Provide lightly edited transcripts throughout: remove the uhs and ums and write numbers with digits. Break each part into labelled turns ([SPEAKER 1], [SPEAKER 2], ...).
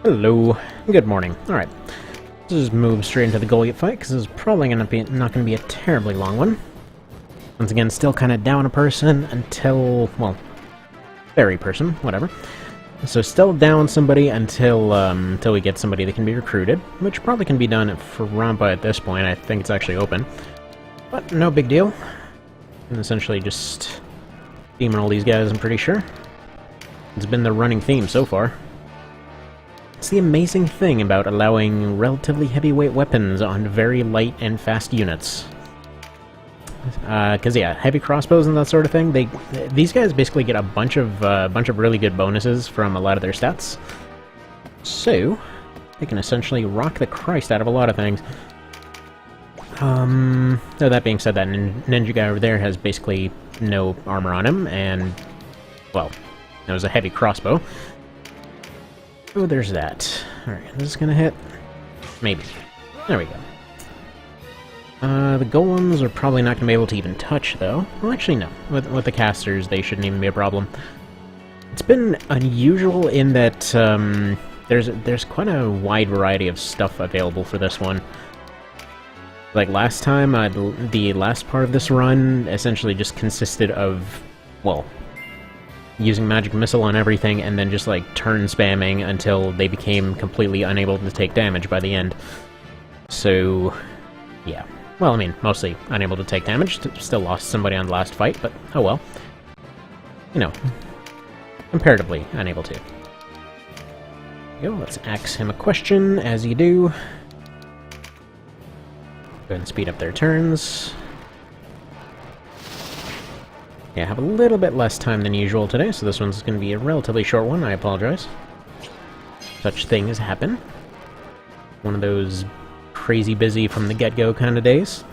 [SPEAKER 1] Hello. Good morning. Alright. Let's just move straight into the Goliath fight, because this is probably not going to be a terribly long one. Once again, still kind of down a person until, well, fairy person, whatever. So still down somebody until we get somebody that can be recruited, which probably can be done for Rampa at this point. I think it's actually open. But no big deal. And essentially just demon all these guys, I'm pretty sure. It's been the running theme so far. It's the amazing thing about allowing relatively heavyweight weapons on very light and fast units. Because yeah, heavy crossbows and that sort of thing, these guys basically get a bunch of really good bonuses from a lot of their stats. So they can essentially rock the Christ out of a lot of things. So that being said, that ninja guy over there has basically no armor on him, and well, it was a heavy crossbow. Oh, there's that. Alright, this is gonna hit. Maybe. There we go. The golems are probably not gonna be able to even touch, though. Well, actually, no. With the casters, they shouldn't even be a problem. It's been unusual in that there's quite a wide variety of stuff available for this one. Like last time, the last part of this run essentially just consisted of, well, using magic missile on everything, and then just like turn spamming until they became completely unable to take damage by the end. So, yeah. Well, I mean, mostly unable to take damage. Still lost somebody on the last fight, but oh well. You know, comparatively unable to. Go, let's ask him a question, as you do. Go ahead and speed up their turns. Yeah, I have a little bit less time than usual today, so this one's going to be a relatively short one. I apologize. Such things happen. One of those crazy busy from the get-go kind of days.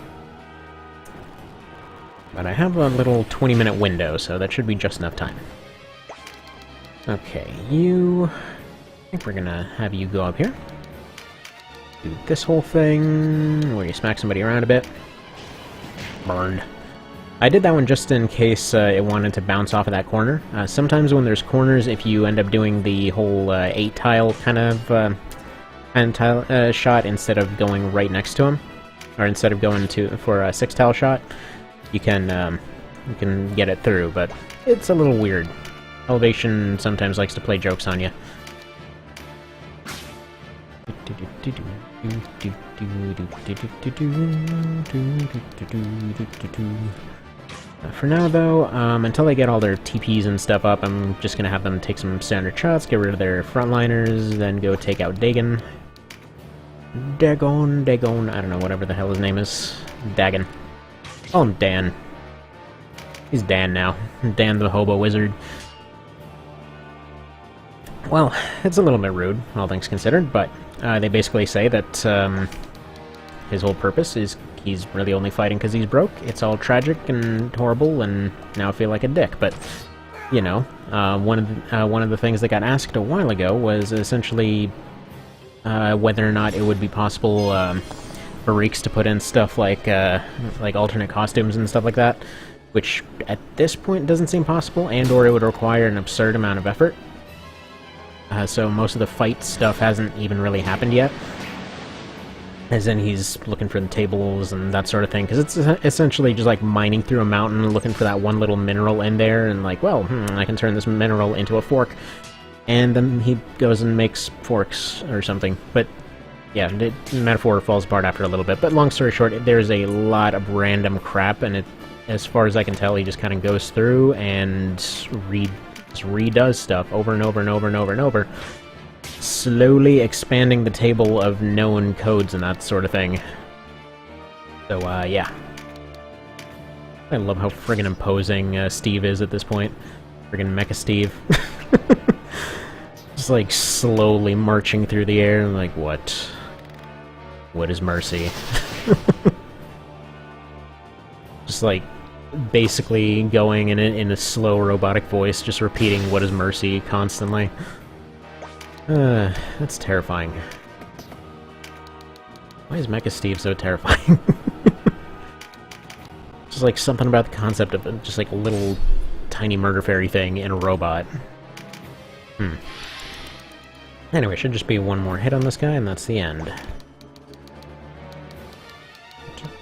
[SPEAKER 1] But I have a little 20-minute window, so that should be just enough time. Okay, I think we're going to have you go up here. Do this whole thing, where you smack somebody around a bit. Burned. I did that one just in case it wanted to bounce off of that corner. Sometimes when there's corners, if you end up doing the whole 8-tile kind of shot instead of going right next to him, or instead of going for a 6-tile shot, you can get it through, but it's a little weird. Elevation sometimes likes to play jokes on you. For now, though, until they get all their TPs and stuff up, I'm just gonna have them take some standard shots, get rid of their frontliners, then go take out Dagon. Dagon, I don't know, whatever the hell his name is. Dagon. Call him Dan. He's Dan now. Dan the Hobo Wizard. Well, it's a little bit rude, all things considered, but they basically say that his whole purpose is he's really only fighting because he's broke. It's all tragic and horrible, and now I feel like a dick. But you know, one of the things that got asked a while ago was essentially whether or not it would be possible for Reeks to put in stuff like alternate costumes and stuff like that, which at this point doesn't seem possible, and/or it would require an absurd amount of effort. So most of the fight stuff hasn't even really happened yet. As in, he's looking for the tables and that sort of thing, because it's essentially just like mining through a mountain, looking for that one little mineral in there, and like, well, I can turn this mineral into a fork. And then he goes and makes forks or something. But yeah, the metaphor falls apart after a little bit. But long story short, there's a lot of random crap, and as far as I can tell, he just kind of goes through and redoes stuff over and over and over and over and over, slowly expanding the table of known codes and that sort of thing. So, yeah. I love how friggin' imposing Steve is at this point. Friggin' Mecha Steve. Just, like, slowly marching through the air, and like, what? What is mercy? Just, like, basically going in a slow robotic voice, just repeating "what is mercy" constantly. That's terrifying. Why is Mecha Steve so terrifying? Just like something about the concept of just like a little tiny murder fairy thing in a robot. Anyway, should just be one more hit on this guy, and that's the end.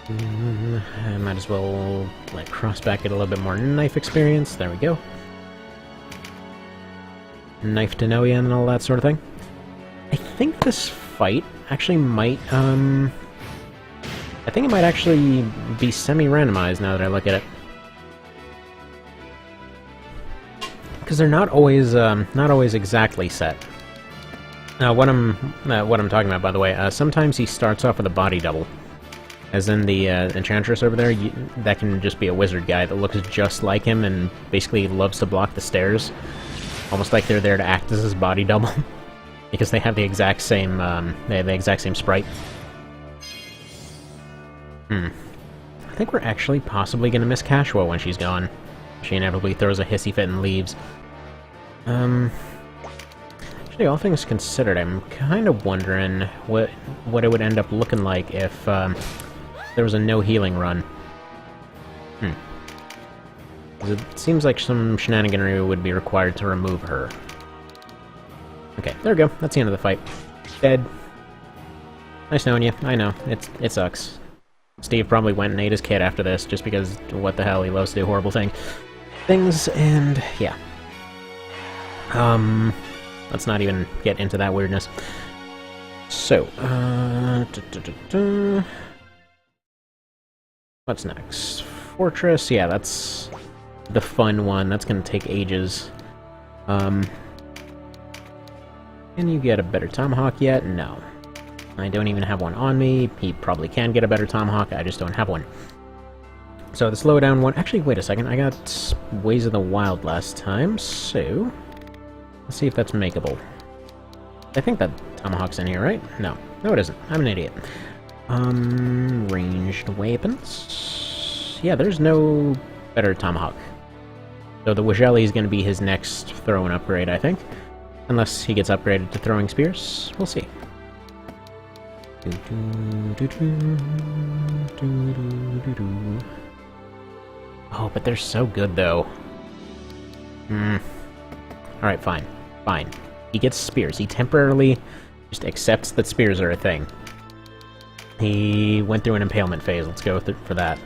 [SPEAKER 1] I might as well let Crossback get a little bit more knife experience. There we go. Knife to know ya and all that sort of thing. I think this fight actually might, I think it might actually be semi-randomized now that I look at it. Because they're not always exactly set. What I'm talking about, by the way, sometimes he starts off with a body double. As in the Enchantress over there, that can just be a wizard guy that looks just like him and basically loves to block the stairs. Almost like they're there to act as his body double. Because they have the exact same, sprite. I think we're actually possibly gonna miss Cashwa when she's gone. She inevitably throws a hissy fit and leaves. Actually, all things considered, I'm kind of wondering what it would end up looking like if there was a no healing run. 'Cause it seems like some shenaniganry would be required to remove her. Okay, there we go. That's the end of the fight. Dead. Nice knowing you. I know. It sucks. Steve probably went and ate his kid after this, just because what the hell, he loves to do horrible things, and yeah. Let's not even get into that weirdness. So, what's next? Fortress, yeah, that's the fun one. That's gonna take ages. Can you get a better tomahawk yet? No. I don't even have one on me. He probably can get a better tomahawk, I just don't have one. So the slowdown one... Actually, wait a second. I got Ways of the Wild last time, so... Let's see if that's makeable. I think that tomahawk's in here, right? No. No, it isn't. I'm an idiot. Ranged weapons... Yeah, there's no better tomahawk. So the Wajeli is going to be his next throwing upgrade, I think. Unless he gets upgraded to throwing spears. We'll see. Oh, but they're so good, though. Alright, fine. Fine. He gets spears. He temporarily just accepts that spears are a thing. He went through an impalement phase. Let's go for that.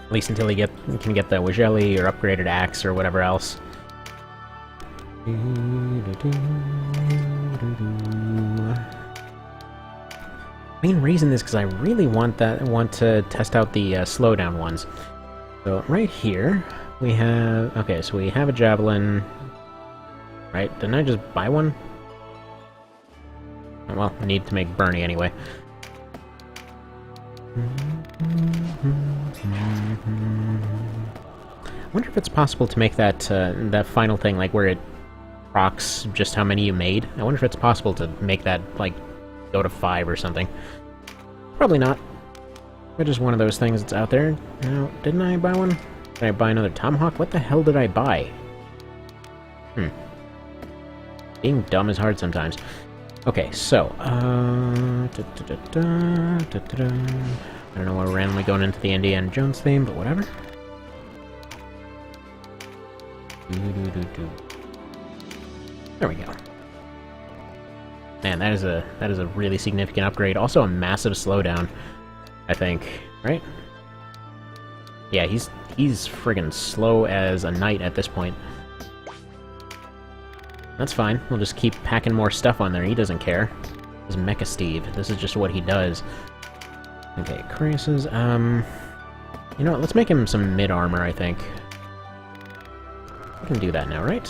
[SPEAKER 1] At least until he can get the Wajeli or upgraded axe or whatever else. Main reason is because I really want to test out the slowdown ones. So right here we have... Okay, so we have a javelin. Right? Didn't I just buy one? Oh, well, I need to make Bernie anyway. I wonder if it's possible to make that that final thing, like where it procs just how many you made. I wonder if it's possible to make that, like, go to 5 or something. Probably not. It's just one of those things that's out there. No, didn't I buy one? Did I buy another tomahawk? What the hell did I buy? Being dumb is hard sometimes. Okay, so, I don't know why we're randomly going into the Indiana Jones theme, but whatever. There we go. Man, that is a really significant upgrade. Also a massive slowdown, I think, right? Yeah, he's friggin' slow as a knight at this point. That's fine. We'll just keep packing more stuff on there. He doesn't care. This is Mecha Steve. This is just what he does. Okay, Crisis. You know what? Let's make him some mid-armor, I think. We can do that now, right?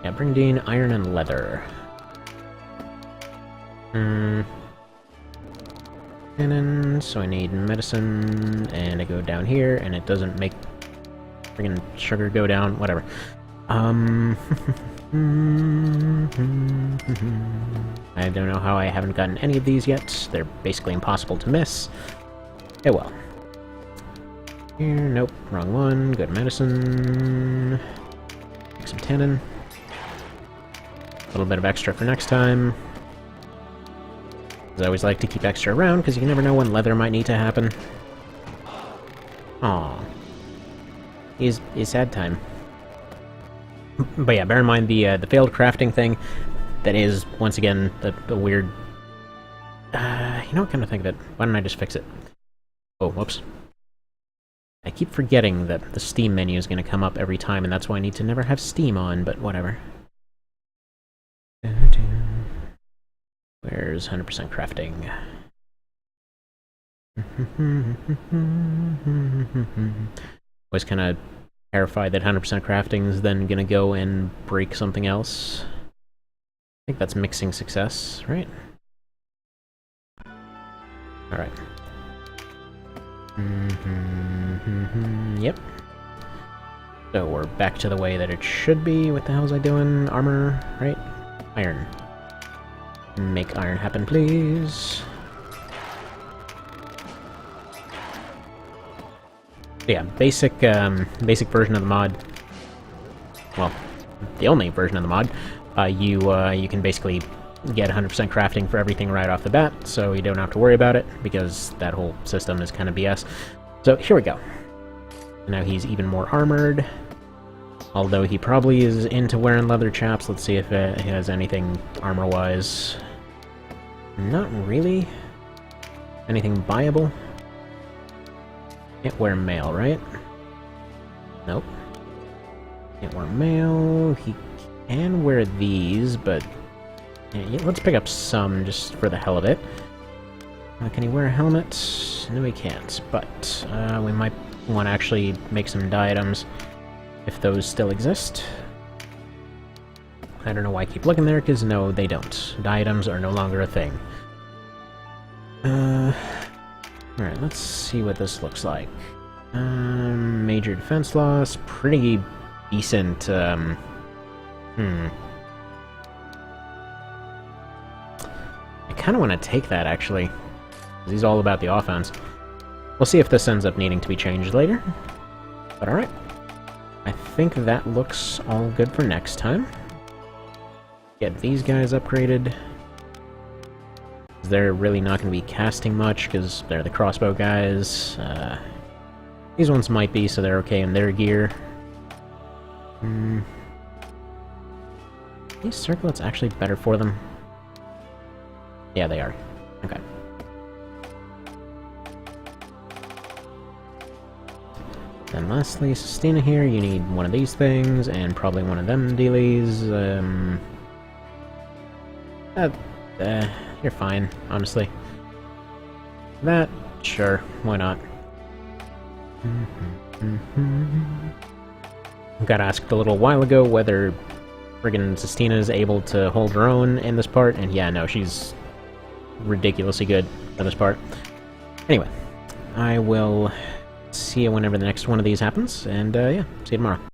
[SPEAKER 1] Yeah, bring Dean, iron and leather. Cannon, so I need medicine, and I go down here, and it doesn't make friggin' sugar go down, whatever. I don't know how I haven't gotten any of these yet. They're basically impossible to miss. Oh well. Here, nope, wrong one. Go to medicine. Make some tannin. A little bit of extra for next time. I always like to keep extra around, because you never know when leather might need to happen. Aww. It's sad time. But yeah, bear in mind the failed crafting thing. That is, once again, the weird... you know what, come to think of it, why don't I just fix it? Oh, whoops. I keep forgetting that the Steam menu is going to come up every time, and that's why I need to never have Steam on, but whatever. Where's 100% crafting? Was kind of terrified that 100% crafting is then going to go and break something else. I think that's mixing success, right? Alright. Yep. So we're back to the way that it should be. What the hell was I doing? Armor, right? Iron. Make iron happen, please. Yeah, basic version of the mod. Well, the only version of the mod. You can basically get 100% crafting for everything right off the bat, so you don't have to worry about it, because that whole system is kind of BS. So here we go. Now he's even more armored, although he probably is into wearing leather chaps. Let's see if he has anything armor-wise. Not really. Anything buyable? Can't wear mail, right? Nope. Can't wear mail. He can wear these, but... yeah, let's pick up some, just for the hell of it. Can he wear a helmet? No, he can't, but we might want to actually make some diadems, if those still exist. I don't know why I keep looking there, because no, they don't. Diadems are no longer a thing. Alright, let's see what this looks like. Major defense loss, pretty decent, I kind of want to take that, actually. He's all about the offense. We'll see if this ends up needing to be changed later. But alright. I think that looks all good for next time. Get these guys upgraded. They're really not going to be casting much, because they're the crossbow guys. These ones might be, so they're okay in their gear. These circlets actually better for them? Yeah, they are. Okay. And lastly, Sustina here, you need one of these things, and probably one of them dealies. You're fine, honestly. That, sure, why not? Got asked a little while ago whether friggin' Sustina is able to hold her own in this part, and yeah, no, she's ridiculously good for this part. Anyway, I will see you whenever the next one of these happens, and yeah, see you tomorrow.